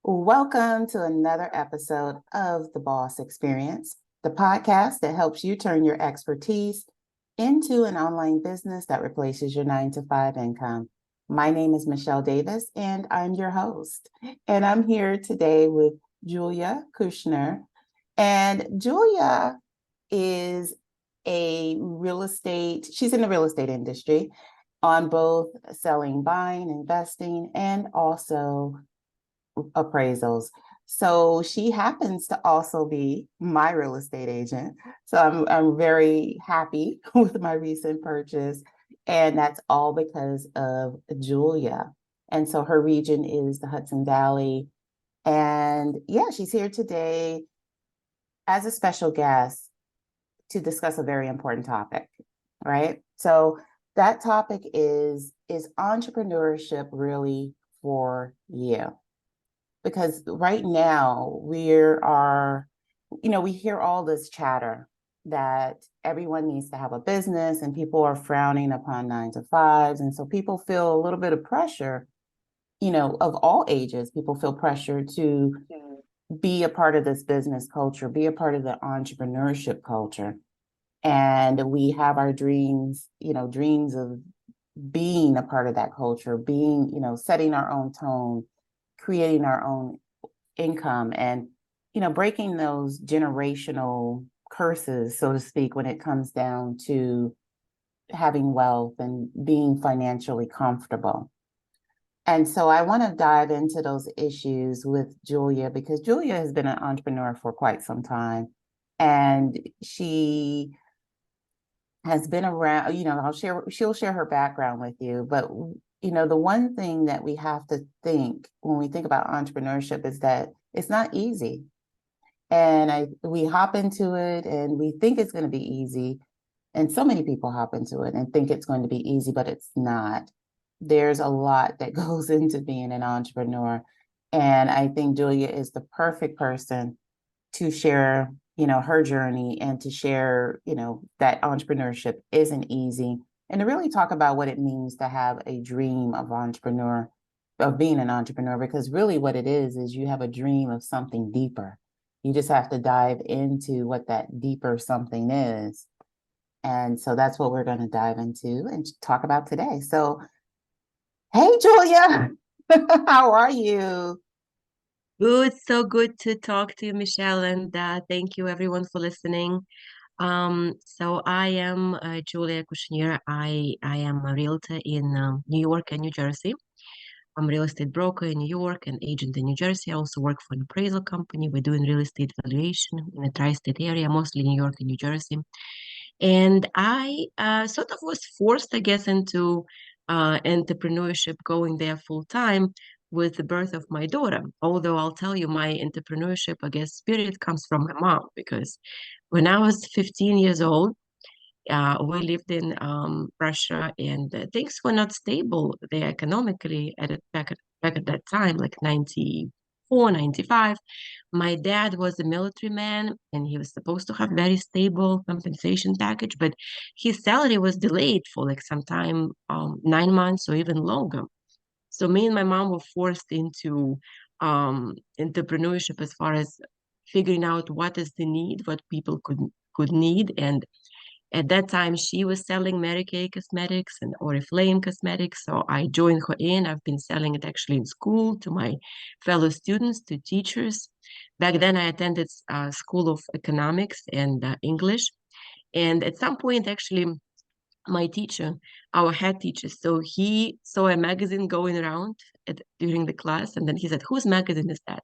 Welcome to another episode of The Boss Experience, the podcast that helps you turn your expertise into an online business that replaces your 9 to 5 income. My name is Michelle Davis, and I'm your host. And I'm here today with Julia Kushner. And Julia is she's in the real estate industry on both selling, buying, investing, and also appraisals. So she happens to also be my real estate agent. So I'm very happy with my recent purchase. And that's all because of Julia. And so her region is the Hudson Valley. And yeah, she's here today as a special guest to discuss a very important topic, right? So that topic is entrepreneurship really for you? Because right now we hear all this chatter that everyone needs to have a business and people are frowning upon 9 to 5s. And so people feel a little bit of pressure, of all ages, people feel pressure to be a part of this business culture, be a part of the entrepreneurship culture. And we have our dreams, dreams of being a part of that culture, being, setting our own tone, creating our own income, and breaking those generational curses, so to speak, when it comes down to having wealth and being financially comfortable. And so I want to dive into those issues with Julia, because Julia has been an entrepreneur for quite some time, and she has been around. She'll share her background with you, but the one thing that we have to think when we think about entrepreneurship is that it's not easy. And we hop into it and we think it's going to be easy. And so many people hop into it and think it's going to be easy, but it's not. There's a lot that goes into being an entrepreneur. And I think Julia is the perfect person to share, her journey, and to share, that entrepreneurship isn't easy, and to really talk about what it means to have a dream of being an entrepreneur, because really what it is you have a dream of something deeper. You just have to dive into what that deeper something is. And so that's what we're going to dive into and talk about today. So, hey, Julia, how are you? Good, so good to talk to you, Michelle, and thank you everyone for listening. So I am Julia Kushner. I am a realtor in New York and New Jersey. I'm a real estate broker in New York and agent in New Jersey. I also work for an appraisal company. We're doing real estate valuation in the tri-state area, mostly New York and New Jersey. And I sort of was forced, I guess, into entrepreneurship, going there full time with the birth of my daughter. Although I'll tell you, my entrepreneurship, I guess, spirit comes from my mom, because when I was 15 years old, we lived in Russia, and things were not stable there economically back at that time, like 94, 95. My dad was a military man, and he was supposed to have very stable compensation package, but his salary was delayed for like some time, 9 months or even longer. So me and my mom were forced into entrepreneurship as far as figuring out what is the need, what people could need. And at that time, she was selling Mary Kay cosmetics and Oriflame cosmetics. So I joined her in. I've been selling it actually in school to my fellow students, to teachers. Back then, I attended School of Economics and English. And at some point, actually, my teacher, our head teacher, so he saw a magazine going around during the class. And then he said, "Whose magazine is that?"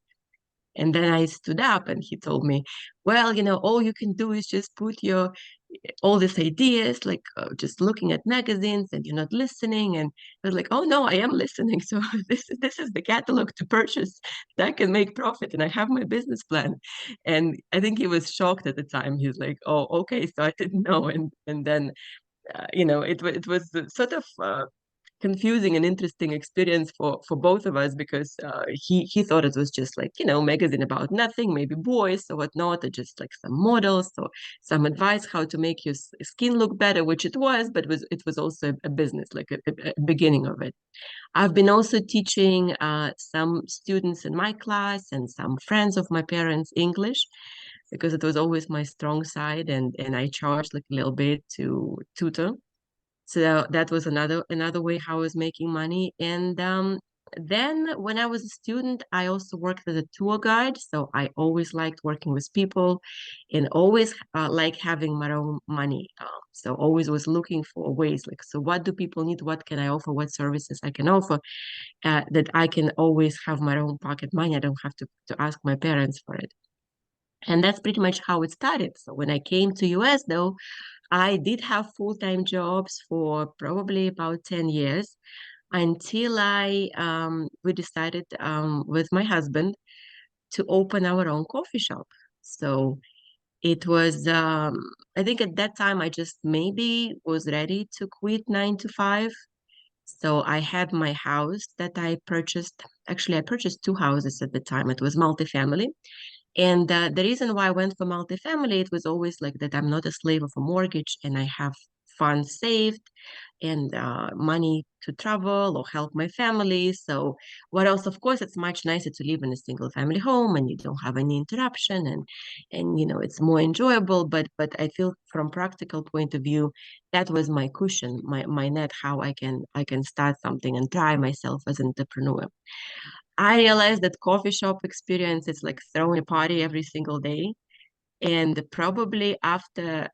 And then I stood up and he told me, "Well, all you can do is just put your all these ideas, like just looking at magazines, and you're not listening." And I was like, "Oh no, I am listening. So this is the catalog to purchase that can make profit, and I have my business plan." And I think he was shocked at the time. He's like, "Oh, okay." So I didn't know. And then it was sort of confusing and interesting experience for both of us because he thought it was just like, magazine about nothing, maybe boys or whatnot, or just like some models or some advice how to make your skin look better, which it was, but it was also a business, like a beginning of it. I've been also teaching some students in my class and some friends of my parents English because it was always my strong side, and I charged like a little bit to tutor. So that was another way how I was making money. And then when I was a student, I also worked as a tour guide. So I always liked working with people and always like having my own money. So always was looking for ways like, so what do people need? What can I offer? What services I can offer that I can always have my own pocket money. I don't have to ask my parents for it. And that's pretty much how it started. So when I came to US though, I did have full-time jobs for probably about 10 years until we decided with my husband to open our own coffee shop. So it was, I think at that time I just maybe was ready to quit 9 to 5. So I had my house that I purchased. Actually, I purchased two houses at the time. It was multifamily. And the reason why I went for multifamily, it was always like that I'm not a slave of a mortgage and I have funds saved and money to travel or help my family. So what else? Of course, it's much nicer to live in a single family home and you don't have any interruption and it's more enjoyable. But I feel from practical point of view, that was my cushion, my net, how I can start something and try myself as an entrepreneur. I realized that coffee shop experience is like throwing a party every single day. And probably after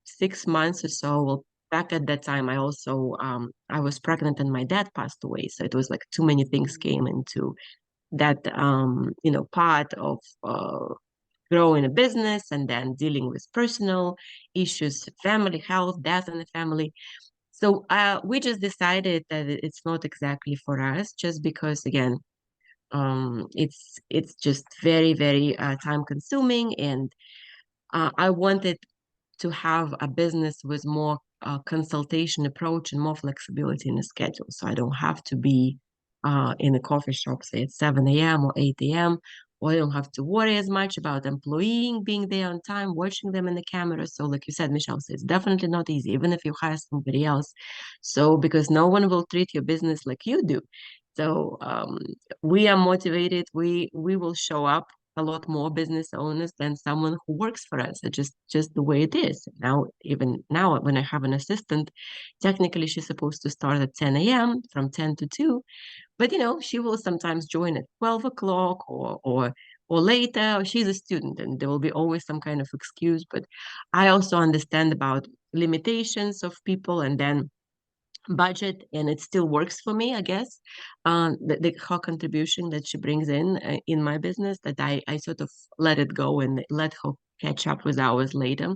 6 months or so, well, back at that time, I was pregnant and my dad passed away. So it was like too many things came into that, part of growing a business and then dealing with personal issues, family health, death in the family. So we just decided that it's not exactly for us, just because, again, it's just very, very time consuming, and I wanted to have a business with more consultation approach and more flexibility in the schedule. So I don't have to be in a coffee shop, say at 7 a.m. or 8 a.m., or I don't have to worry as much about employee being there on time, watching them in the camera. So like you said, Michelle, so it's definitely not easy, even if you hire somebody else. So because no one will treat your business like you do. So we are motivated. We will show up a lot more business owners than someone who works for us. It's just the way it is. Now, even now, when I have an assistant, technically she's supposed to start at 10 a.m. from 10 to 2, but she will sometimes join at 12 o'clock or later, or she's a student and there will be always some kind of excuse. But I also understand about limitations of people and then budget, and it still works for me, I guess. Her contribution that she brings in my business, that I sort of let it go and let her catch up with hours later.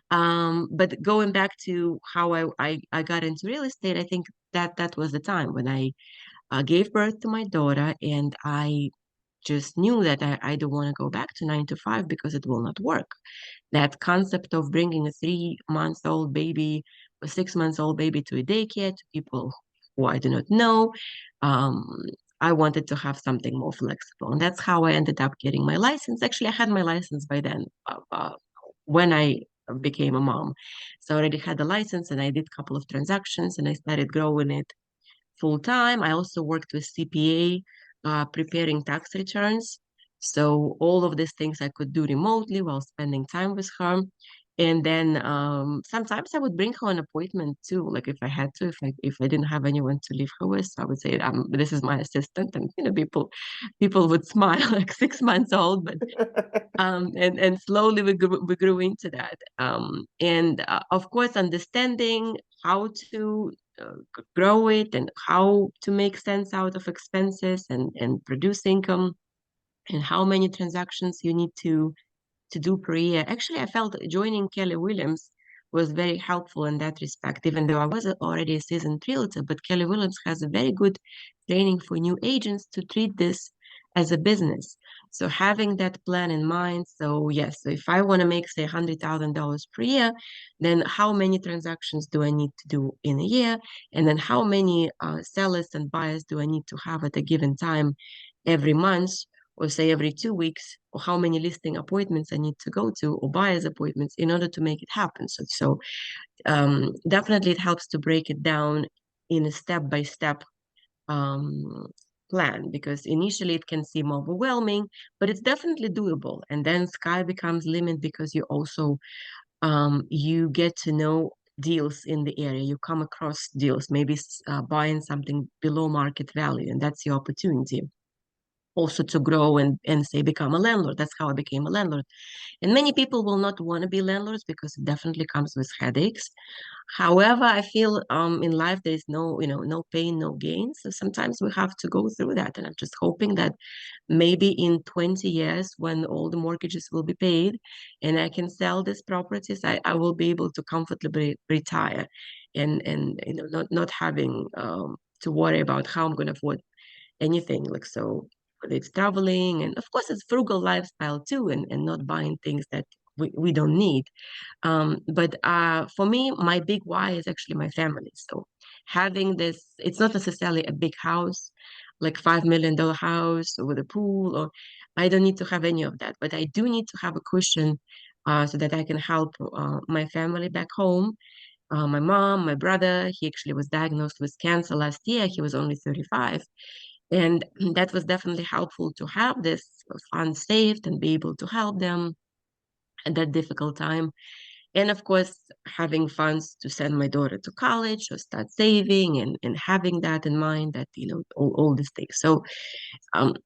But going back to how I got into real estate, I think that was the time when I gave birth to my daughter, and I just knew that I don't want to go back to 9 to 5 because it will not work. That concept of bringing a 3 month old baby or 6 months old baby to a daycare to people who I do not know. Um, I wanted to have something more flexible. And that's how I ended up getting my license. Actually, I had my license by then when I became a mom. So I already had the license and I did a couple of transactions and I started growing it full time. I also worked with CPA, preparing tax returns. So all of these things I could do remotely while spending time with her. And then sometimes I would bring her an appointment too, like if I had to, if I didn't have anyone to leave her with, I would say, "This is my assistant," and people would smile like 6 months old, but and slowly we grew into that. And of course, understanding how to grow it and how to make sense out of expenses and produce income and how many transactions you need to do per year. Actually, I felt joining Kelly Williams was very helpful in that respect, even though I was already a seasoned realtor, but Kelly Williams has a very good training for new agents to treat this as a business. So having that plan in mind. So yes, so if I want to make, say, $100,000 per year, then how many transactions do I need to do in a year? And then how many sellers and buyers do I need to have at a given time every month, or say every 2 weeks, or how many listing appointments I need to go to, or buyers appointments, in order to make it happen. So definitely it helps to break it down in a step-by-step um, plan, because initially it can seem overwhelming, but it's definitely doable. And then sky becomes limit, because you also you get to know deals in the area. You come across deals, maybe buying something below market value, and that's your opportunity also to grow and say become a landlord. That's how I became a landlord. And many people will not want to be landlords because it definitely comes with headaches. However, I feel in life there's no, no pain, no gain. So sometimes we have to go through that. And I'm just hoping that maybe in 20 years, when all the mortgages will be paid and I can sell these properties, I will be able to comfortably retire and not having to worry about how I'm going to afford anything. Like, so whether it's traveling, and of course it's frugal lifestyle too, and not buying things that we don't need. But for me, my big why is actually my family. So having this, it's not necessarily a big house, like $5 million house or with a pool, or I don't need to have any of that, but I do need to have a cushion so that I can help my family back home. My mom, my brother, he actually was diagnosed with cancer last year. He was only 35. And that was definitely helpful to have this fund saved and be able to help them at that difficult time. And of course, having funds to send my daughter to college or start saving, and having that in mind, that, all these things. So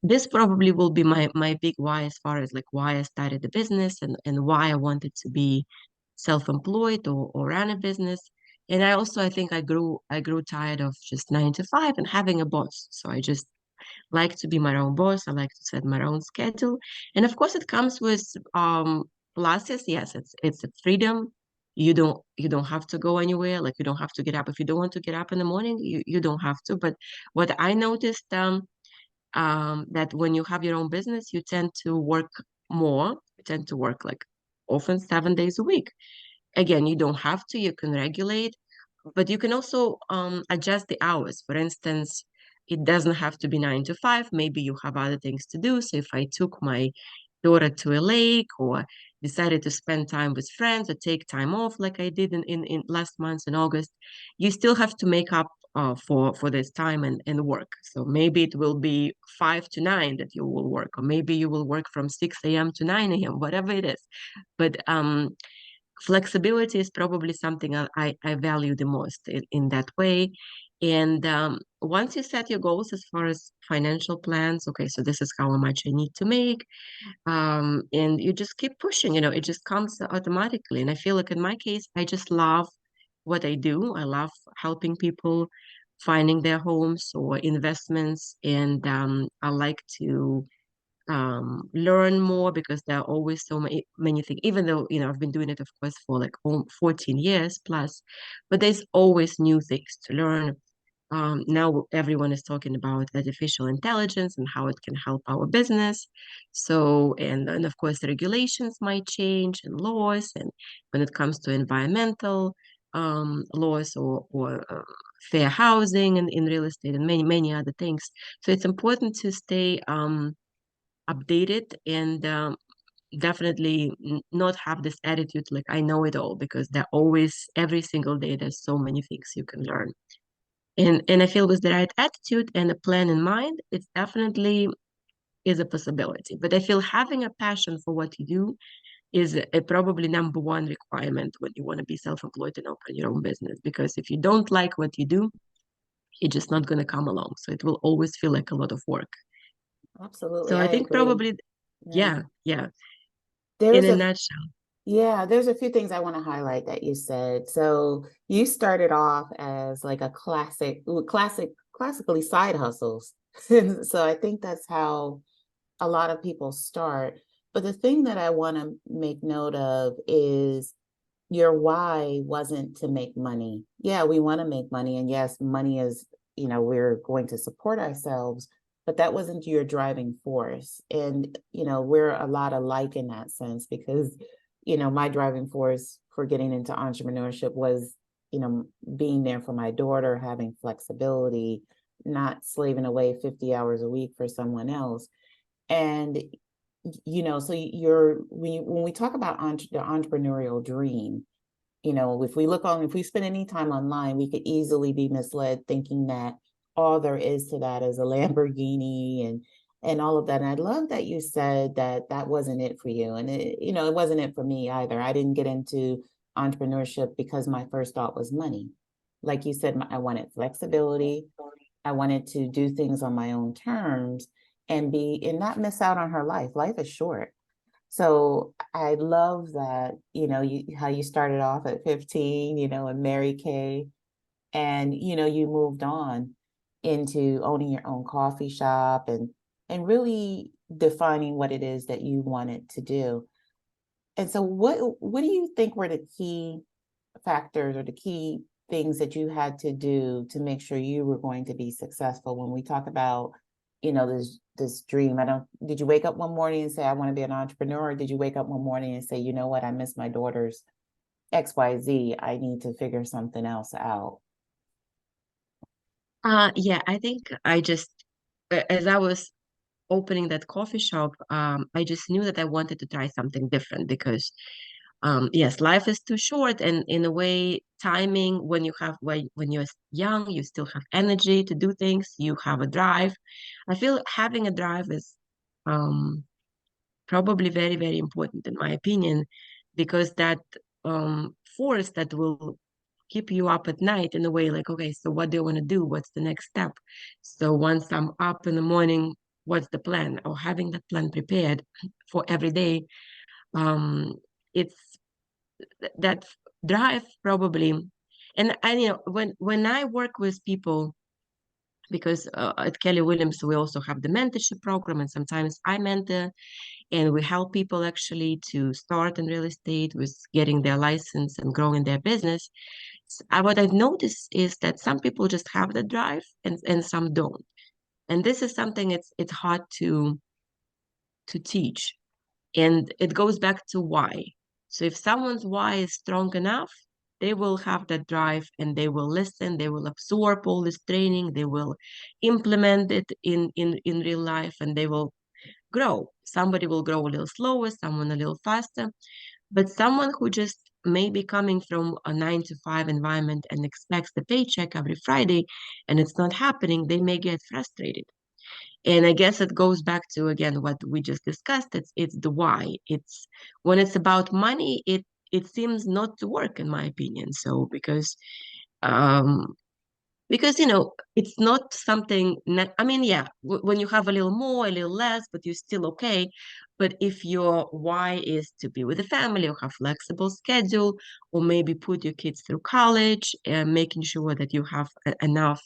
this probably will be my big why, as far as like why I started the business, and why I wanted to be self-employed or run a business. And I think I grew tired of just 9 to 5 and having a boss. So I just like to be my own boss. I like to set my own schedule. And of course it comes with pluses. Yes, it's a freedom. You don't have to go anywhere. Like, you don't have to get up. If you don't want to get up in the morning, you don't have to. But what I noticed that when you have your own business, you tend to work more. You tend to work like often 7 days a week. Again, you don't have to, you can regulate, but you can also adjust the hours. For instance, it doesn't have to be 9 to 5. Maybe you have other things to do. So if I took my daughter to a lake, or decided to spend time with friends, or take time off like I did in last month in August, you still have to make up for this time and work. So maybe it will be 5 to 9 that you will work, or maybe you will work from 6 a.m. to 9 a.m., whatever it is. But flexibility is probably something I value the most in that way. And once you set your goals as far as financial plans, okay, so this is how much I need to make, and you just keep pushing, it just comes automatically. And I feel like in my case, I just love what I do. I love helping people finding their homes or investments, and I like to learn more, because there are always so many things, even though I've been doing it, of course, for like 14 years plus, but there's always new things to learn. Now everyone is talking about artificial intelligence and how it can help our business. So, and of course, the regulations might change, and laws, and when it comes to environmental laws, or fair housing, and in real estate, and many other things. So it's important to stay updated, and definitely not have this attitude like I know it all, because there always, every single day, there's so many things you can learn. And I feel with the right attitude and a plan in mind, it definitely is a possibility. But I feel having a passion for what you do is probably number one requirement when you want to be self-employed and open your own business. Because if you don't like what you do, you're just not going to come along. So it will always feel like a lot of work. So Absolutely, I I think agree. probably, Yeah. yeah, in There's a a nutshell. Yeah, there's a few things I want to highlight that you said. So you started off as like a classically side hustles. So I think that's how a lot of people start. But the thing that I want to make note of is your why wasn't to make money. Yeah, we want to make money. And yes, money is, we're going to support ourselves. but that wasn't your driving force. And, we're a lot alike in that sense because, my driving force for getting into entrepreneurship was, being there for my daughter, having flexibility, not slaving away 50 hours a week for someone else. And, so when we talk about the entrepreneurial dream, if we spend any time online, we could easily be misled thinking that all there is to that is a Lamborghini and all of that. And I love that you said that that wasn't it for you. And it wasn't it for me either. I didn't get into entrepreneurship because my first thought was money. Like you said, I wanted flexibility. I wanted to do things on my own terms and not miss out on her life. Life is short. So I love that, how you started off at 15, and Mary Kay, and, you moved on into owning your own coffee shop and really defining what it is that you wanted to do. And so what do you think were the key factors or the key things that you had to do to make sure you were going to be successful when we talk about, this dream? Did you wake up one morning and say, I want to be an entrepreneur? Or did you wake up one morning and say, you know what, I miss my daughter's XYZ. I need to figure something else out. Yeah, I think I just, as I was opening that coffee shop, I just knew that I wanted to try something different because, yes, life is too short, and in a way, timing when you're young, you still have energy to do things. You have a drive. I feel having a drive is um, probably very, very important in my opinion, because that force that will keep you up at night in a way, like, okay, so what do I want to do? What's the next step? So once I'm up in the morning, what's the plan? Or having that plan prepared for every day. It's that drive probably. And when I work with people, because at Kelly Williams we also have the mentorship program, and sometimes I mentor, and we help people actually to start in real estate with getting their license and growing their business. What I've noticed is that some people just have the drive and some don't. And this is something it's hard to teach. And it goes back to why. So if someone's why is strong enough, they will have that drive and they will listen, they will absorb all this training, they will implement it in real life, and they will grow. Somebody will grow a little slower, someone a little faster, but someone who just may be coming from a 9 to 5 environment and expects the paycheck every Friday and it's not happening, they may get frustrated. And I guess it goes back to again what we just discussed. It's the why. It's when it's about money, it seems not to work in my opinion. So um because it's not something I mean, yeah, when you have a little more, a little less, but you're still okay. But if your why is to be with the family or have flexible schedule, or maybe put your kids through college and making sure that you have enough,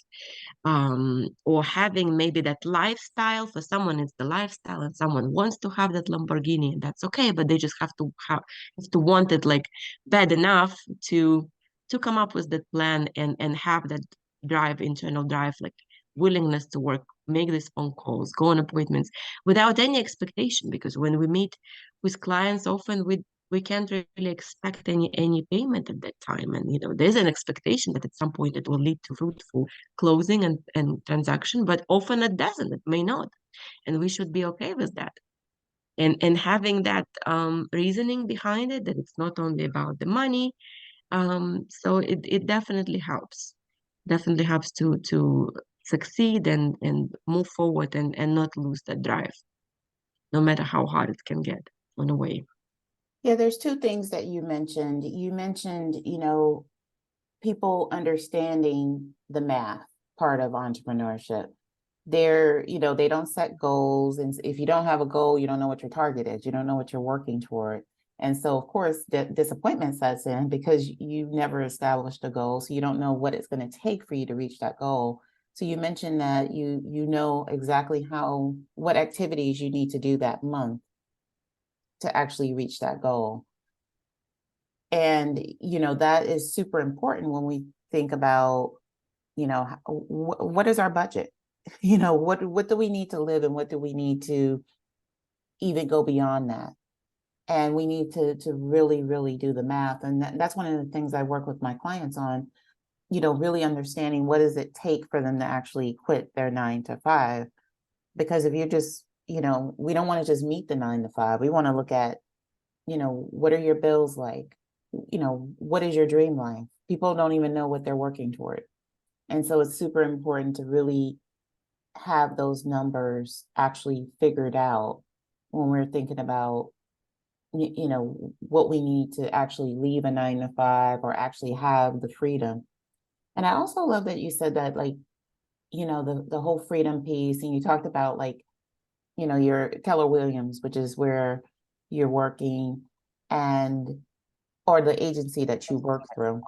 or having maybe that lifestyle. For someone it's the lifestyle, and someone wants to have that Lamborghini, and that's okay, but they just have to want it like bad enough to come up with that plan and have that drive, internal drive, like willingness to work, make these phone calls, go on appointments without any expectation. Because when we meet with clients, often we can't really expect any payment at that time. And there's an expectation that at some point it will lead to fruitful closing and transaction, but often it doesn't, it may not. And we should be okay with that. And having that reasoning behind it, that it's not only about the money. So it definitely helps to succeed and move forward and not lose that drive, no matter how hard it can get on a way. Yeah, there's two things that you mentioned. You mentioned, people understanding the math part of entrepreneurship. They don't set goals. And if you don't have a goal, you don't know what your target is. You don't know what you're working toward. And so, of course, disappointment sets in because you never established a goal. So you don't know what it's going to take for you to reach that goal. So you mentioned that you know exactly what activities you need to do that month to actually reach that goal. And, that is super important when we think about, what is our budget? what do we need to live and what do we need to even go beyond that? And we need to really, really do the math. And that's one of the things I work with my clients on, really understanding what does it take for them to actually quit their 9 to 5. Because if you're just, we don't want to just meet the 9 to 5. We want to look at, what are your bills like? What is your dream life? People don't even know what they're working toward. And so it's super important to really have those numbers actually figured out when we're thinking about, what we need to actually leave a 9 to 5 or actually have the freedom. And I also love that you said that, like, the whole freedom piece, and you talked about, like, your Keller Williams, which is where you're working, and or the agency that you work through,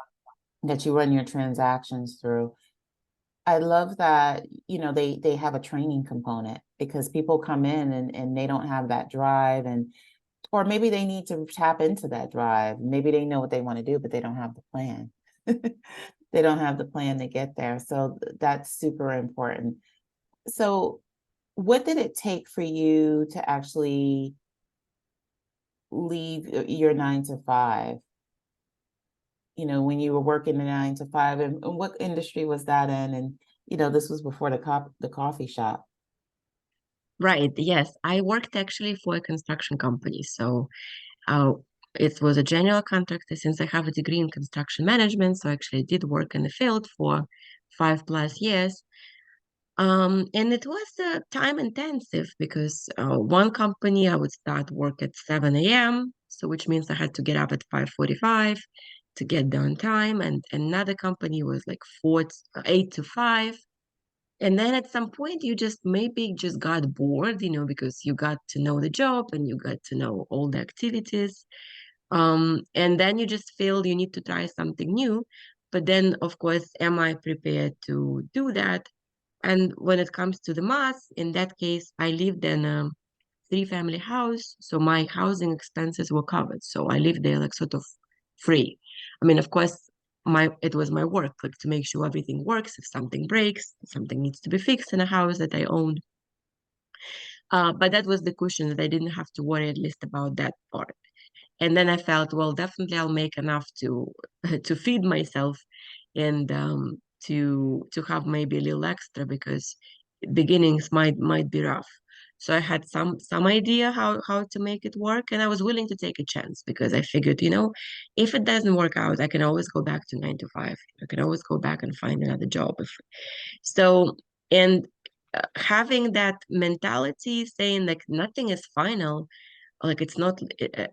that you run your transactions through. I love that, they have a training component, because people come in and they don't have that drive, and or maybe they need to tap into that drive. Maybe they know what they want to do, but they don't have the plan. They don't have the plan to get there. So that's super important. So what did it take for you to actually leave your 9 to 5? When you were working the 9 to 5, and what industry was that in? And this was before the coffee shop. Right. Yes. I worked actually for a construction company. So uh, it was a general contractor since I have a degree in construction management. So actually I did work in the field for 5+ years. And it was time intensive because one company I would start work at 7 a.m. So which means I had to get up at 5:45 to get there on time. And another company was like 8 to 5. And then at some point, you just maybe just got bored, because you got to know the job and you got to know all the activities. And then you just feel you need to try something new. But then, of course, am I prepared to do that? And when it comes to the math, in that case, I lived in a three-family house, so my housing expenses were covered. So I lived there like sort of free. I mean, of course, my it was my work, like to make sure everything works. If something breaks, something needs to be fixed in a house that I owned. But that was the cushion that I didn't have to worry at least about that part. And then I felt, well, definitely I'll make enough to to feed myself and to have maybe a little extra because beginnings might be rough. So I had some idea how to make it work, and I was willing to take a chance because I figured, if it doesn't work out, I can always go back to 9 to 5. I can always go back and find another job. So, and having that mentality, saying like nothing is final, like it's not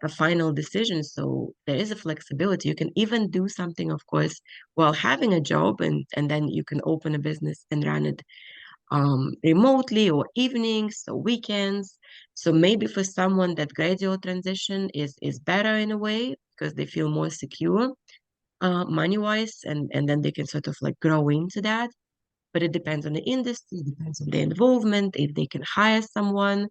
a final decision, so there is a flexibility. You can even do something, of course, while having a job, and then you can open a business and run it remotely or evenings or weekends. So maybe for someone that gradual transition is better in a way because they feel more secure money wise, and then they can sort of like grow into that. But it depends on the industry, it depends on the involvement, if they can hire someone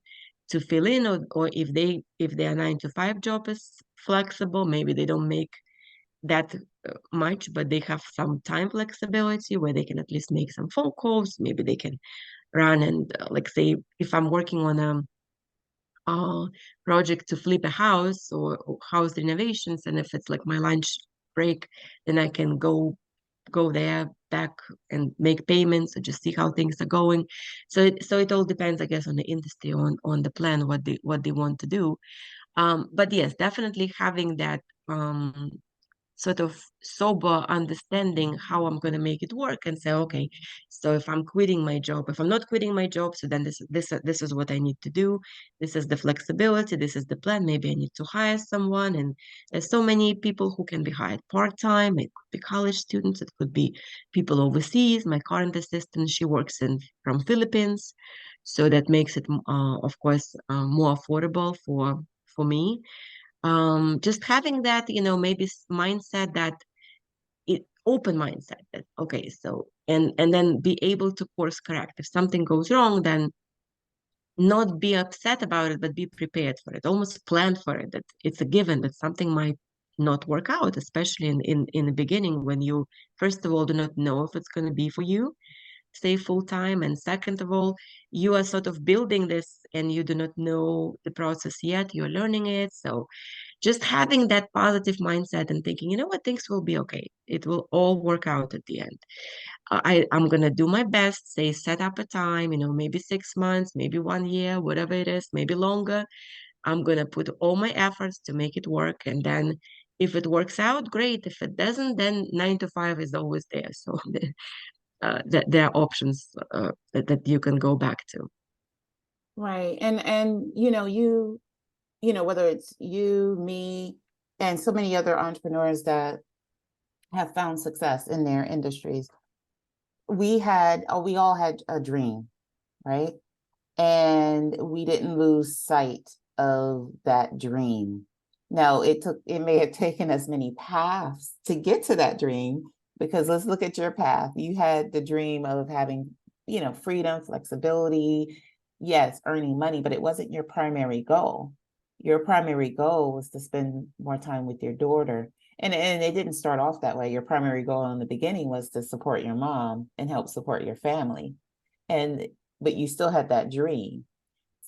to fill in, or if their 9 to 5 job is flexible, maybe they don't make that much, but they have some time flexibility where they can at least make some phone calls. Maybe they can run and like say if I'm working on a project to flip a house or house renovations, and if it's like my lunch break, then I can go there back and make payments or just see how things are going. So it all depends, I guess, on the industry, on the plan, what they want to do. But yes, definitely having that sort of sober understanding how I'm going to make it work and say, okay, so if I'm quitting my job, if I'm not quitting my job, so then this is what I need to do. This is the flexibility. This is the plan. Maybe I need to hire someone. And there's so many people who can be hired part-time. It could be college students. It could be people overseas. My current assistant, she works from Philippines. So that makes it, of course, more affordable for me. Just having that, maybe mindset that open mindset that okay, so and then be able to course correct if something goes wrong, then not be upset about it, but be prepared for it, almost plan for it, that it's a given that something might not work out, especially in the beginning when you first of all do not know if it's going to be for you. stay full-time. And second of all, you are sort of building this and you do not know the process yet. You're learning it. So just having that positive mindset and thinking, you know what, things will be okay. It will all work out at the end. I'm gonna do my best, say set up a time, maybe 6 months, maybe 1 year, whatever it is, maybe longer. I'm gonna put all my efforts to make it work. And then if it works out, great. If it doesn't, then 9 to 5 is always there. So there are options that you can go back to. Right. And whether it's you, me, and so many other entrepreneurs that have found success in their industries, we all had a dream, right? And we didn't lose sight of that dream. Now, it may have taken us many paths to get to that dream, because let's look at your path. You had the dream of having, freedom, flexibility, yes, earning money, but it wasn't your primary goal. Your primary goal was to spend more time with your daughter. And it didn't start off that way. Your primary goal in the beginning was to support your mom and help support your family. And but you still had that dream.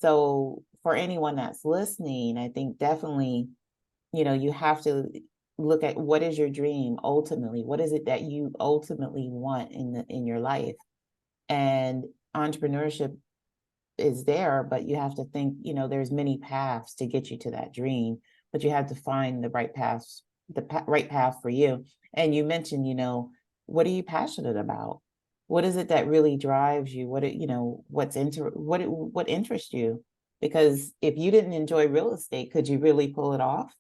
So for anyone that's listening, I think definitely, you have to look at, what is your dream ultimately? What is it that you ultimately want in your life? And entrepreneurship is there, but you have to think, there's many paths to get you to that dream, but you have to find the right paths, right path for you. And you mentioned, what are you passionate about? What is it that really drives you? What interests you? Because if you didn't enjoy real estate, could you really pull it off?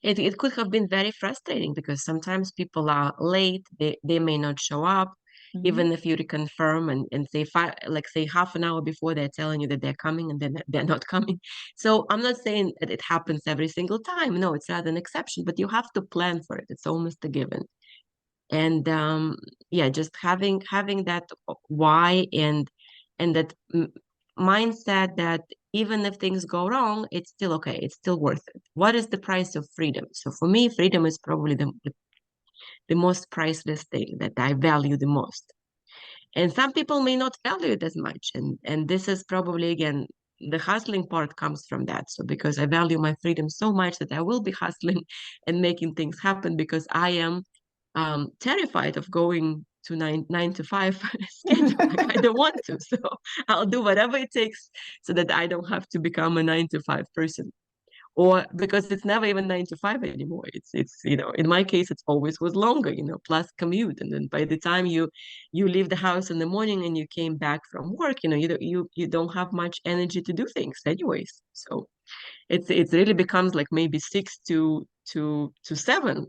It could have been very frustrating because sometimes people are late, they may not show up, Mhm. even if you reconfirm and say half an hour before they're telling you that they're coming and then they're not coming. So I'm not saying that it happens every single time. No, it's rather an exception, but you have to plan for it. It's almost a given. And yeah, just having that why and that mindset that even if things go wrong, it's still okay, it's still worth it. What is the price of freedom? So for me, freedom is probably the most priceless thing that I value the most. And some people may not value it as much, and this is probably, again, the hustling part comes from that. So because I value my freedom so much that I will be hustling and making things happen, because I am terrified of going to nine to five schedule. Like, I don't want to. So I'll do whatever it takes so that I don't have to become a 9 to 5 person. Or because it's never even 9 to 5 anymore. It's in my case it's always was longer, plus commute. And then by the time you leave the house in the morning and you came back from work, you don't have much energy to do things anyways. So it really becomes like maybe 6 to 7,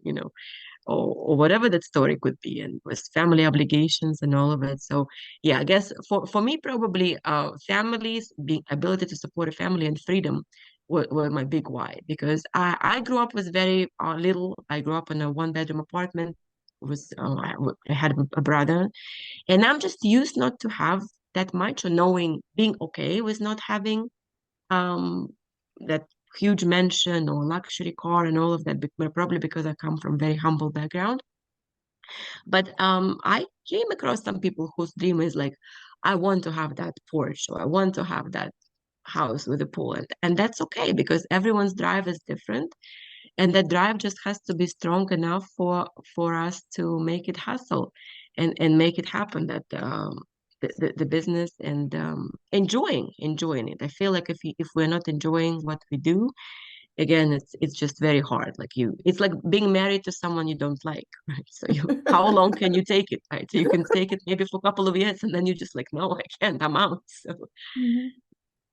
or whatever that story could be, and with family obligations and all of it. So yeah, I guess for me, probably families, being ability to support a family and freedom were my big why, because I grew up with very little. I grew up in a 1 bedroom apartment. I had a brother, and I'm just used not to have that much, or knowing, being okay with not having um that huge mansion or luxury car and all of that, probably because I come from very humble background. But I came across some people whose dream is like, I want to have that Porsche, or I want to have that house with a pool. And that's okay, because everyone's drive is different. And that drive just has to be strong enough for us to make it hustle and make it happen, that the business, and enjoying it. I feel like if we're not enjoying what we do, again, it's just very hard. Like, it's like being married to someone you don't like, right? So how long can you take it, right? So you can take it maybe for a couple of years, and then you're just like, no, I can't, I'm out. So Mhm.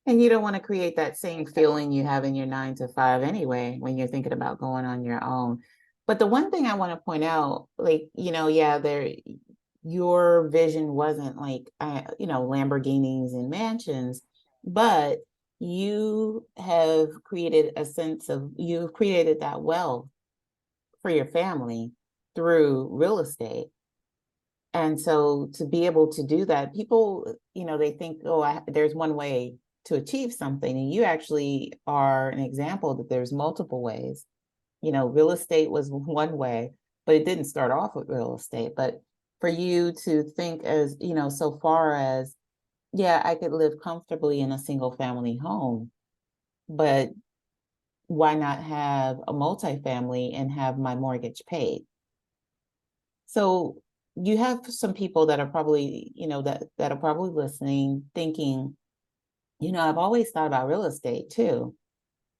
And you don't want to create that same feeling you have in your 9 to 5 anyway, when you're thinking about going on your own. But the one thing I want to point out, like, yeah, your vision wasn't like, Lamborghinis and mansions, but you've created that wealth for your family through real estate. And so to be able to do that, people, they think, oh, there's one way to achieve something. And you actually are an example that there's multiple ways. Real estate was one way, but it didn't start off with real estate. But for you to think as, so far as, yeah, I could live comfortably in a single family home, but why not have a multifamily and have my mortgage paid? So you have some people that are probably, that are probably listening, thinking, I've always thought about real estate too.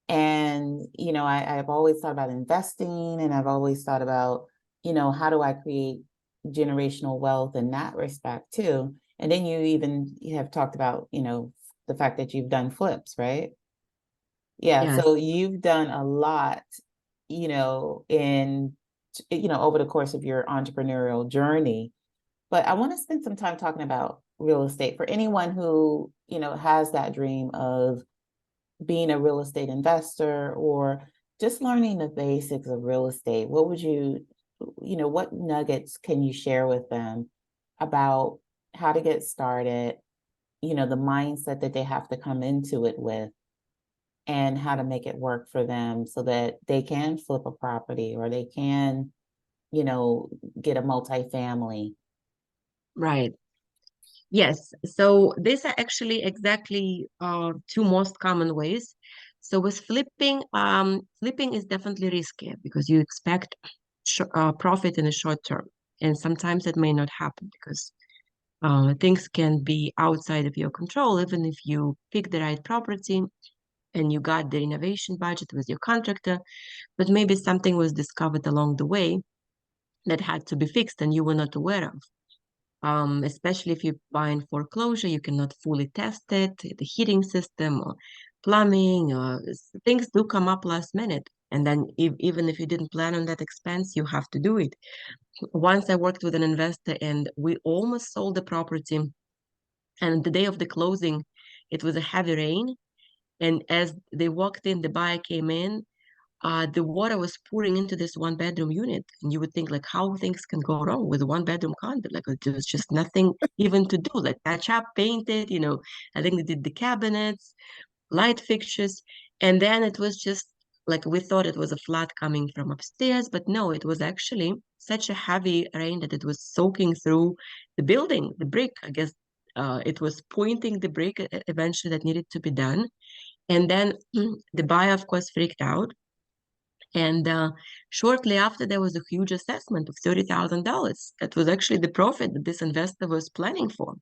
And, I've always thought about investing, and I've always thought about, how do I create generational wealth in that respect too. And then you have talked about, the fact that you've done flips, right? Yeah. Yes. So you've done a lot, over the course of your entrepreneurial journey. But I want to spend some time talking about real estate for anyone who, has that dream of being a real estate investor or just learning the basics of real estate. What would what nuggets can you share with them about how to get started, the mindset that they have to come into it with, and how to make it work for them so that they can flip a property or they can, you know, get a multifamily? Right. Yes. So these are actually exactly two most common ways. So with flipping, flipping is definitely riskier because you expect profit in the short term, and sometimes it may not happen because things can be outside of your control, even if you pick the right property and you got the renovation budget with your contractor, but maybe something was discovered along the way that had to be fixed and you were not aware of. Especially if you buy in foreclosure, you cannot fully test it, the heating system or plumbing, or things do come up last minute. And then even if you didn't plan on that expense, you have to do it. Once I worked with an investor and we almost sold the property. And the day of the closing, it was a heavy rain. And as they walked in, the buyer came in, the water was pouring into this one bedroom unit. And you would think like how things can go wrong with a one bedroom condo. Like there was just nothing even to do, like patch up, paint it, I think they did the cabinets, light fixtures. And then it was just like we thought it was a flood coming from upstairs, but no, it was actually such a heavy rain that it was soaking through the building, the brick. I guess it was pointing the brick eventually that needed to be done. And then the buyer, of course, freaked out and shortly after, there was a huge assessment of $30,000. That was actually the profit that this investor was planning for.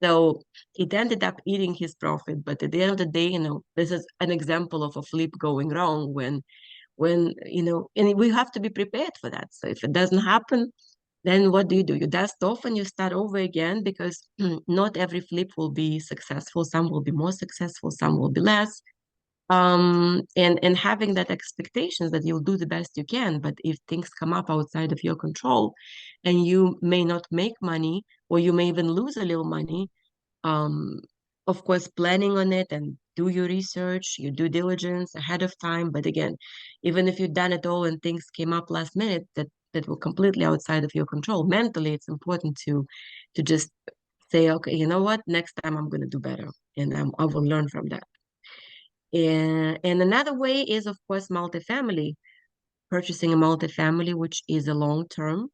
So it ended up eating his profit. But at the end of the day, this is an example of a flip going wrong and we have to be prepared for that. So if it doesn't happen, then what do? You dust off and you start over again because not every flip will be successful. Some will be more successful, some will be less, and having that expectations that you'll do the best you can, but if things come up outside of your control and you may not make money or you may even lose a little money, um of course planning on it and do your research, your due diligence ahead of time. But again, even if you've done it all and things came up last minute that were completely outside of your control, mentally it's important to just say, okay, you know what, next time I'm going to do better, and I will learn from that. And another way is, of course, multifamily, purchasing a multifamily, which is a long term,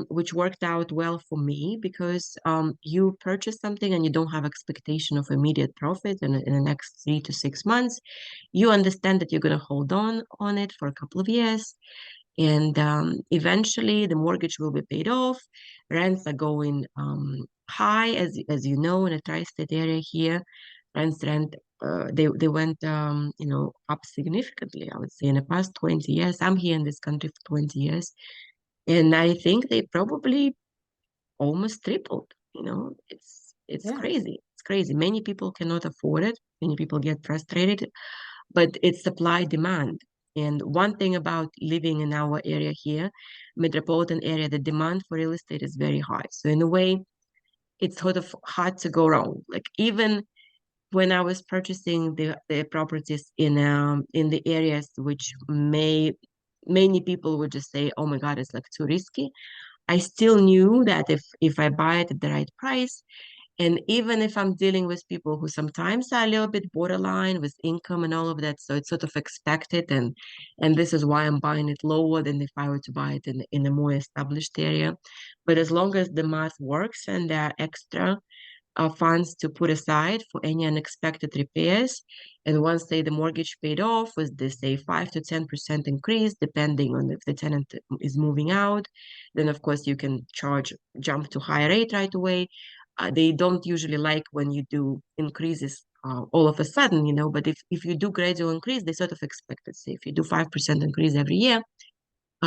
which worked out well for me because you purchase something and you don't have expectation of immediate profit in the next 3 to 6 months. You understand that you're going to hold on it for a couple of years, and eventually the mortgage will be paid off. Rents are going high, as you know, in a tri-state area here. Rent they went up significantly, I would say, in the past 20 years. I'm here in this country for 20 years, and I think they probably almost tripled. It's Yeah. crazy. It's crazy. Many people cannot afford it. Many people get frustrated, but it's supply demand. And one thing about living in our area here, metropolitan area, the demand for real estate is very high. So in a way, it's sort of hard to go wrong. Like even when I was purchasing the properties in the areas which many people would just say, oh my God, it's like too risky. I still knew that if I buy it at the right price And even if I'm dealing with people who sometimes are a little bit borderline with income and all of that, so it's sort of expected, and this is why I'm buying it lower than if I were to buy it in a more established area. But as long as the math works and there are extra funds to put aside for any unexpected repairs. And once, say, the mortgage paid off with this, say, 5 to 10% increase, depending on if the tenant is moving out, then of course you can jump to higher rate right away. They don't usually like when you do increases all of a sudden, but if you do gradual increase, they sort of expect it. Say if you do 5% increase every year,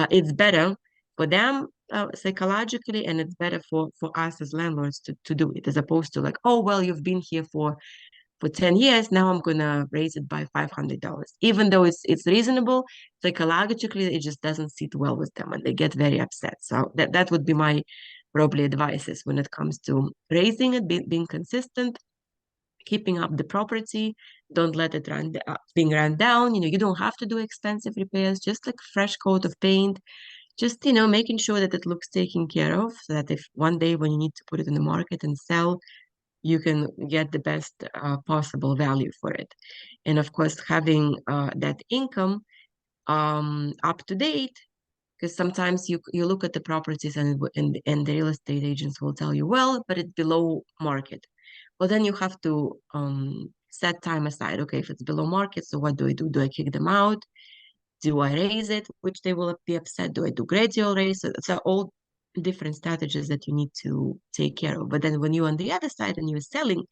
it's better for them psychologically, and it's better for us as landlords to do it, as opposed to like, oh well, you've been here for 10 years, now I'm gonna raise it by $500. Even though it's reasonable, psychologically it just doesn't sit well with them and they get very upset. So that would be my probably advices when it comes to raising it, being consistent, keeping up the property. Don't let it being run down. You don't have to do expensive repairs, just like fresh coat of paint, just making sure that it looks taken care of, so that if one day when you need to put it in the market and sell, you can get the best possible value for it. And of course, having that income up to date, because sometimes you look at the properties and the real estate agents will tell you, well, but it's below market. Well, then you have to set time aside. Okay, if it's below market, so what do I do? Do I kick them out? Do I raise it, which they will be upset? Do I do gradual raise? So all different strategies that you need to take care of. But then when you're on the other side and you're selling,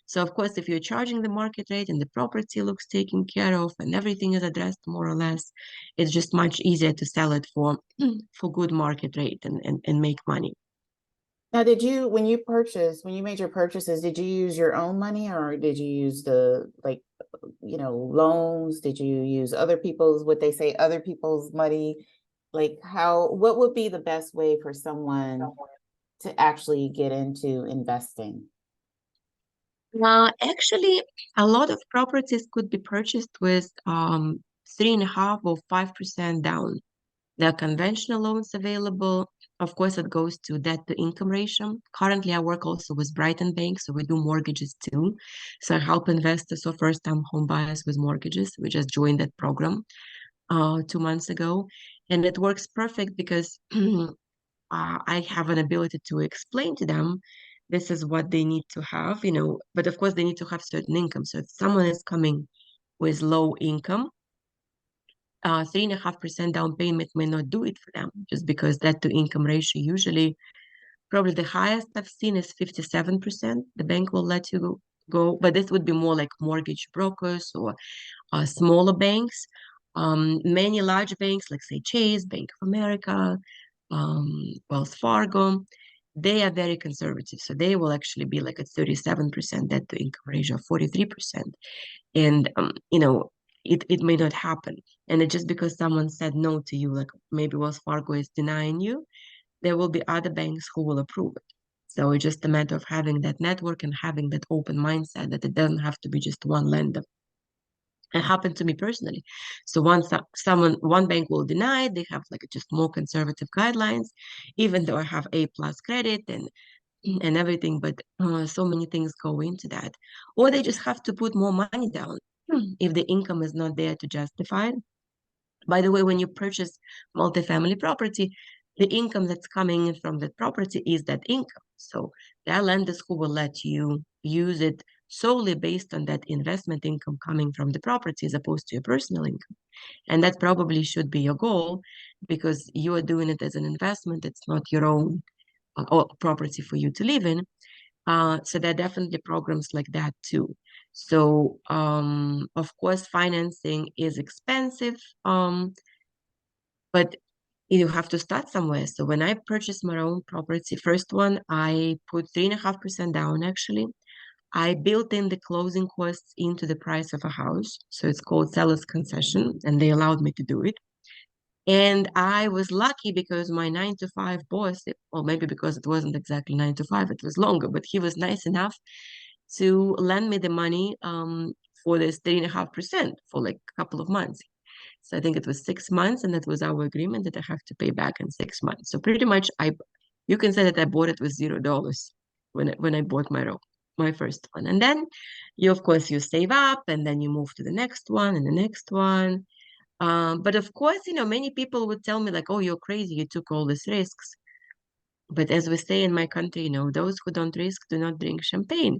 so of course, if you're charging the market rate and the property looks taken care of and everything is addressed more or less, it's just much easier to sell it for for good market rate and make money. Now, when you made your purchases, did you use your own money or did you use loans? Did you use what they say, other people's money? What would be the best way for someone to actually get into investing? Actually, a lot of properties could be purchased with 3.5 or 5% down. There are conventional loans available. Of course, it goes to debt to income ratio. Currently, I work also with Brighton Bank, so we do mortgages too. So I help investors or first-time home buyers with mortgages. We just joined that program 2 months ago, and it works perfect because I have an ability to explain to them this is what they need to have, but of course they need to have certain income. So if someone is coming with low income, 3.5% down payment may not do it for them, just because that to income ratio usually probably the highest I've seen is 57%. The bank will let you go, but this would be more like mortgage brokers or smaller banks. Many large banks, like say Chase, Bank of America, Wells Fargo, they are very conservative. So they will actually be like at 37% debt to income ratio, 43%. And it may not happen. And it just because someone said no to you, like maybe Wells Fargo is denying you, there will be other banks who will approve it. So it's just a matter of having that network and having that open mindset that it doesn't have to be just one lender. It happened to me personally. So once one bank will deny it, they have like just more conservative guidelines, even though I have A+ credit and everything, but so many things go into that. Or they just have to put more money down if the income is not there to justify it. By the way, when you purchase multifamily property, the income that's coming in from that property is that income. So there are lenders who will let you use it solely based on that investment income coming from the property as opposed to your personal income. And that probably should be your goal because you are doing it as an investment. It's not your own or property for you to live in. So there are definitely programs like that too. So of course, financing is expensive, but you have to start somewhere. So when I purchased my own property, first one, I put 3.5% down actually. I built in the closing costs into the price of a house. So it's called seller's concession, and they allowed me to do it. And I was lucky because my 9 to 5 boss, or maybe because it wasn't exactly 9 to 5, it was longer, but he was nice enough to lend me the money for this 3.5% for like a couple of months. So I think it was 6 months, and that was our agreement that I have to pay back in 6 months. So pretty much you can say that I bought it with $0 when I bought my own. my first one. And then you, of course, you save up and then you move to the next one and the next one. But of course, many people would tell me like, oh, you're crazy, you took all these risks. But as we say in my country, those who don't risk do not drink champagne.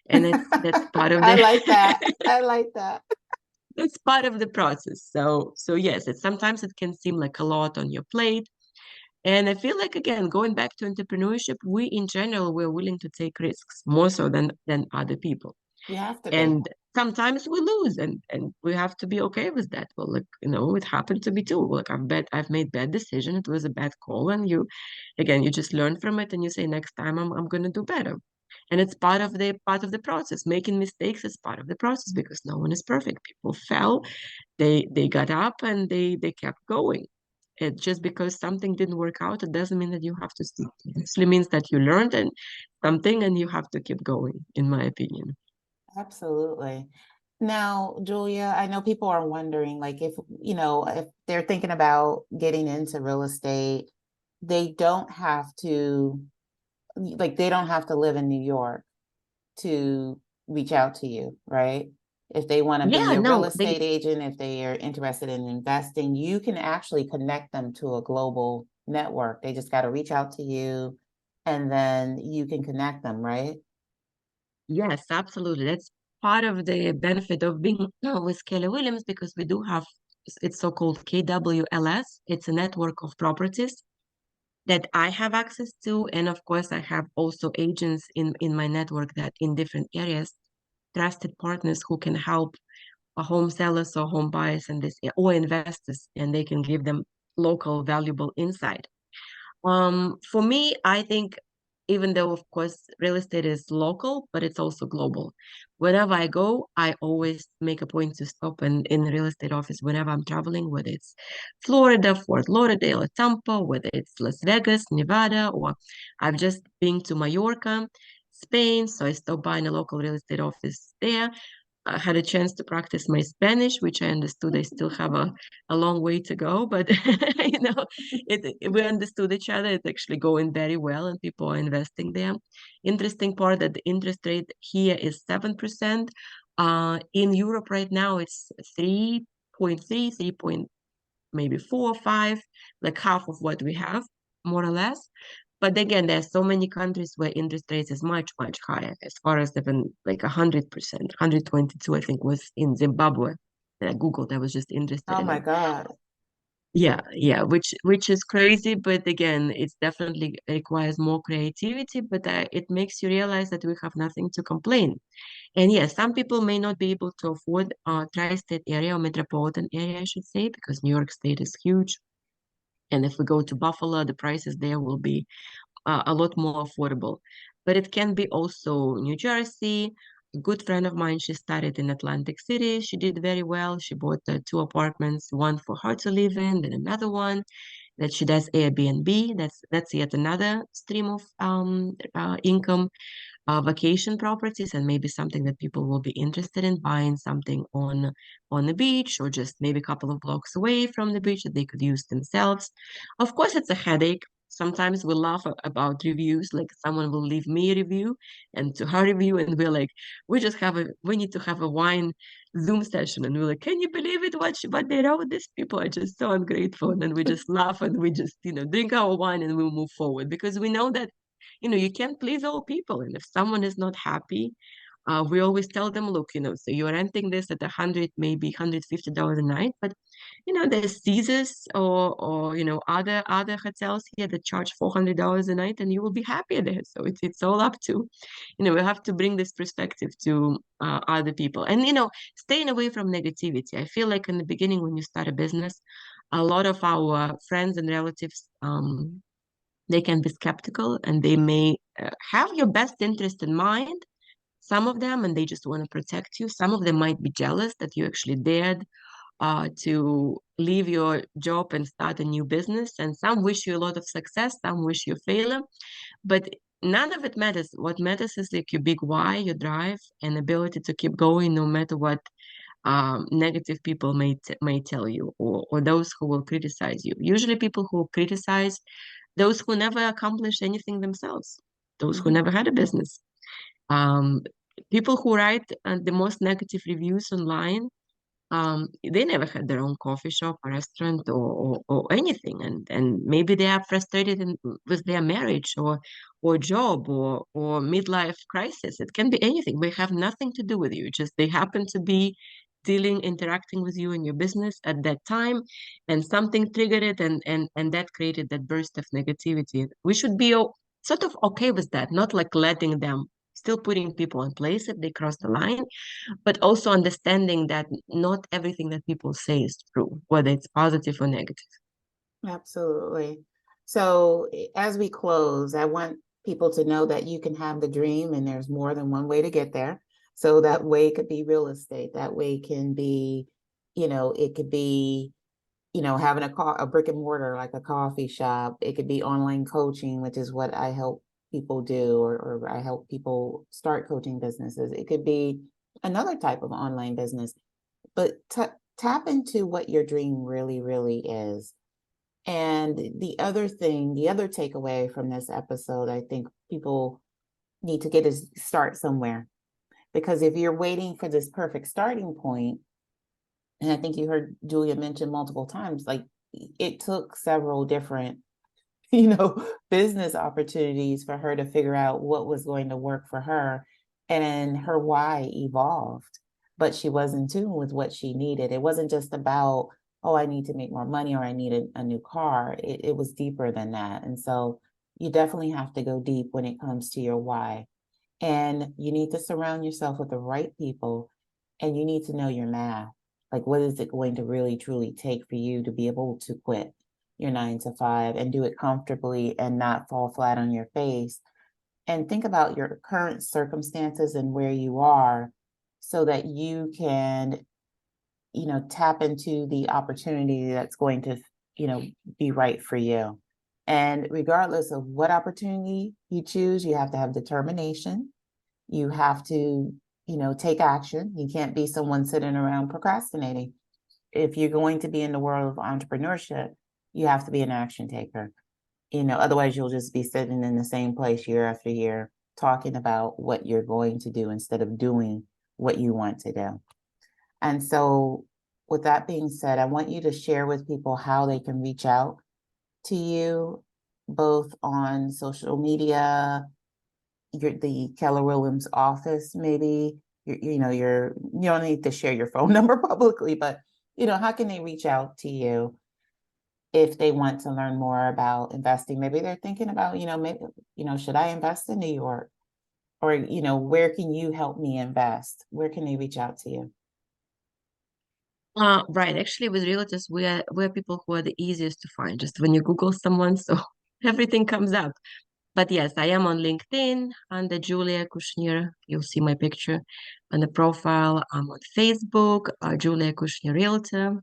And that's part of I the like that. I like that. that's part of the process. So yes, sometimes it can seem like a lot on your plate. And I feel like again, going back to entrepreneurship, we in general we're willing to take risks more so than other people. You have to be. And sometimes we lose and we have to be okay with that. Well, like, it happened to me too. Like I've made bad decision. It was a bad call. And you just learn from it and you say, next time I'm gonna do better. And it's part of the process. Making mistakes is part of the process because no one is perfect. People fell, they got up and they kept going. It just because something didn't work out, it doesn't mean that you have to stop. It actually means that you learned and something and you have to keep going, in my opinion. Absolutely. Now, Julia, I know people are wondering, like, if they're thinking about getting into real estate, they don't have to, they don't have to live in New York to reach out to you, right? If they want to be Yeah, your real no, they estate agent, if they are interested in investing, you can actually connect them to a global network. They just got to reach out to you and then you can connect them, right? Yes, absolutely. That's part of the benefit of being with Keller Williams because we do have it's so-called KWLS. It's a network of properties that I have access to, and of course, I have also agents in my network that in different areas, trusted partners who can help home sellers or home buyers and this or investors, and they can give them local valuable insight. For me, I think even though of course real estate is local, but it's also global. Wherever I go, I always make a point to stop in the real estate office whenever I'm traveling, whether it's Florida, Fort Lauderdale, or Tampa, whether it's Las Vegas, Nevada, or I've just been to Mallorca, Spain, so I stop by in a local real estate office there. I had a chance to practice my Spanish, which I understood I still have a long way to go, but we understood each other. It's actually going very well, and people are investing there. Interesting part that the interest rate here is 7%. In Europe right now, it's 3.3, 3 point maybe 4 or 5, like half of what we have, more or less. But again, there are so many countries where interest rates is much, much higher, as far as even like 100%, 122, I think, was in Zimbabwe. That I Googled, I was just interested Oh in my it. God. Yeah, which is crazy, but again, it's definitely requires more creativity, but it makes you realize that we have nothing to complain. And yes, some people may not be able to afford tri-state area or metropolitan area, I should say, because New York State is huge. And if we go to Buffalo, the prices there will be a lot more affordable. But it can be also New Jersey. A good friend of mine, she started in Atlantic City. She did very well. She bought two apartments, one for her to live in, then another one that she does Airbnb. That's yet another stream of income, vacation properties, and maybe something that people will be interested in buying something on the beach or just maybe a couple of blocks away from the beach that they could use themselves. Of course, it's a headache. Sometimes we laugh about reviews, like someone will leave me a review and to her review, and we're like, we need to have a wine Zoom session, and we're like, can you believe it? What they wrote? These people are just so ungrateful, and then we just laugh and we just drink our wine and we'll move forward because we know that you can't please all people. And if someone is not happy, we always tell them, look, so you're renting this at 100, maybe $150 a night, but there's Caesars or other hotels here that charge $400 a night, and you will be happier there. So it's all up to, we have to bring this perspective to other people, and staying away from negativity. I feel like in the beginning when you start a business, a lot of our friends and relatives they can be skeptical and they may have your best interest in mind, some of them, and they just want to protect you. Some of them might be jealous that you actually dared to leave your job and start a new business. And some wish you a lot of success, some wish you failure, but none of it matters. What matters is like your big why, your drive, and ability to keep going no matter what negative people may tell you or those who will criticize you. Usually people who criticize those who never accomplished anything themselves, those who Mhm. never had a business. Um, People who write the most negative reviews online, they never had their own coffee shop or restaurant or anything, and maybe they are frustrated with their marriage or job or midlife crisis. It can be anything. They have nothing to do with you. Just they happen to be dealing, interacting with you in your business at that time, and something triggered it, and that created that burst of negativity. We should be sort of okay with that, not like letting them. Still putting people in place if they cross the line, but also understanding that not everything that people say is true, whether it's positive or negative. Absolutely. So as we close, I want people to know that you can have the dream and there's more than one way to get there. So that way could be real estate. That way can be, it could be, having a brick and mortar like a coffee shop. It could be online coaching, which is what I help people do, or I help people start coaching businesses. It could be another type of online business, but tap into what your dream really, really is. And the other takeaway from this episode, I think people need to get is start somewhere. Because if you're waiting for this perfect starting point, and I think you heard Julia mention multiple times, like it took several different, business opportunities for her to figure out what was going to work for her. And her why evolved, but she was in tune with what she needed. It wasn't just about, oh, I need to make more money or I need a new car. It was deeper than that. And so you definitely have to go deep when it comes to your why. And you need to surround yourself with the right people, and you need to know your math. Like, what is it going to really truly take for you to be able to quit your 9 to 5 and do it comfortably and not fall flat on your face? And think about your current circumstances and where you are so that you can, tap into the opportunity that's going to, be right for you. And regardless of what opportunity you choose, you have to have determination. You have to, take action. You can't be someone sitting around procrastinating. If you're going to be in the world of entrepreneurship, you have to be an action taker. Otherwise you'll just be sitting in the same place year after year, talking about what you're going to do instead of doing what you want to do. And so, with that being said, I want you to share with people how they can reach out to you, both on social media, the Keller Williams office, maybe. You don't need to share your phone number publicly, but how can they reach out to you if they want to learn more about investing? Maybe they're thinking about, maybe, should I invest in New York? Or, where can you help me invest? Where can they reach out to you? Right. Actually, with realtors, we're people who are the easiest to find. Just when you Google someone, so everything comes up. But yes, I am on LinkedIn under Julia Kushner. You'll see my picture on the profile. I'm on Facebook, Julia Kushner Realtor.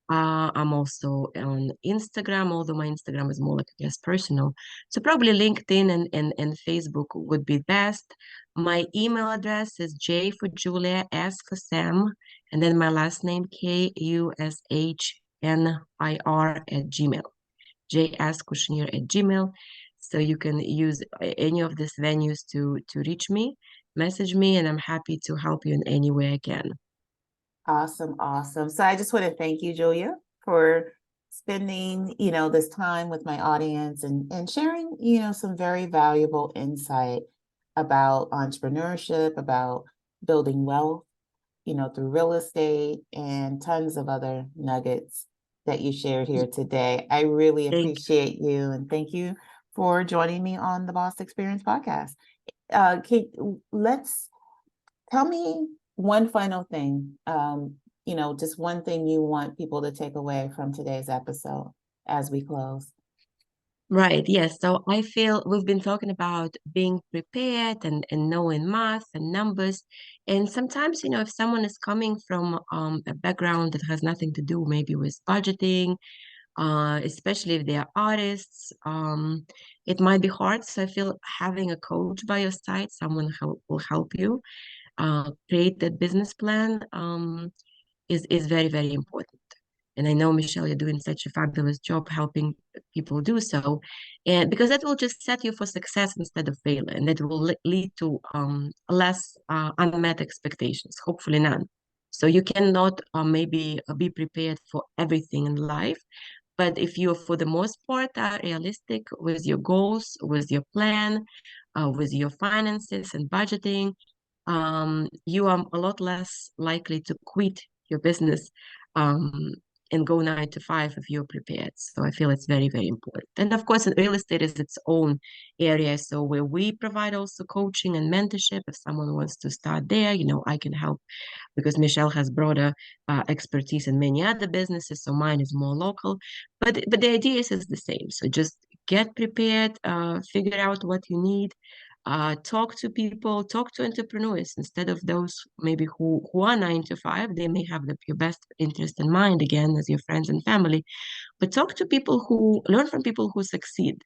I'm also on Instagram, although my Instagram is more like, I guess, personal. So probably LinkedIn and Facebook would be best. My email address is J for Julia, S for Sam, and then my last name, KUSHNIR@gmail. JSKushner@gmail. So you can use any of these venues to reach me, message me, and I'm happy to help you in any way I can. Awesome, awesome. So I just want to thank you, Julia, for spending, this time with my audience and sharing, some very valuable insight about entrepreneurship, about building wealth, through real estate and tons of other nuggets that you shared here today. I really Thank appreciate you, and thank you for joining me on the Boss Experience podcast. Kate, let's tell me one final thing. Just one thing you want people to take away from today's episode as we close. Right, yes. So I feel we've been talking about being prepared and knowing math and numbers. And sometimes, if someone is coming from a background that has nothing to do maybe with budgeting, especially if they are artists, it might be hard. So I feel having a coach by your side, someone who will help you create that business plan, is very, very important. And I know, Michelle, you're doing such a fabulous job helping people do so. And because that will just set you for success instead of failure. And that will lead to less unmet expectations, hopefully none. So you cannot maybe be prepared for everything in life. But if you, for the most part, are realistic with your goals, with your plan, with your finances and budgeting, you are a lot less likely to quit your business um, and go 9 to 5 if you're prepared. So I feel it's very, very important. And of course, real estate is its own area. So where we provide also coaching and mentorship, if someone wants to start there, I can help because Michelle has broader expertise in many other businesses, so mine is more local. But the idea is the same. So just get prepared, figure out what you need, talk to people, talk to entrepreneurs instead of those maybe who are 9 to 5. They may have your best interest in mind again as your friends and family, but talk to people who learn from people who succeed,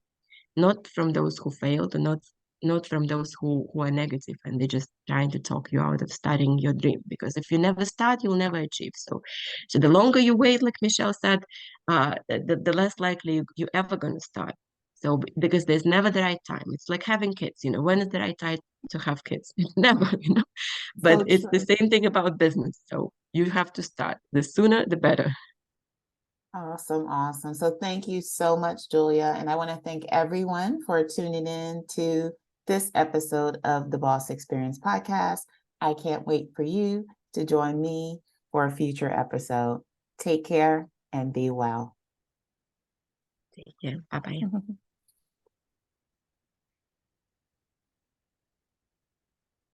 not from those who failed, or not from those who are negative and they're just trying to talk you out of starting your dream. Because if you never start, you'll never achieve. So the longer you wait, like Michelle said, the less likely you're ever going to start. So because there's never the right time. It's like having kids, when is the right time to have kids? It's never. But So it's the true. same thing about business. So you have to start. The sooner, the better. Awesome, awesome. So thank you so much, Julia. And I want to thank everyone for tuning in to this episode of the Boss Experience podcast. I can't wait for you to join me for a future episode. Take care and be well. Take care. Bye-bye.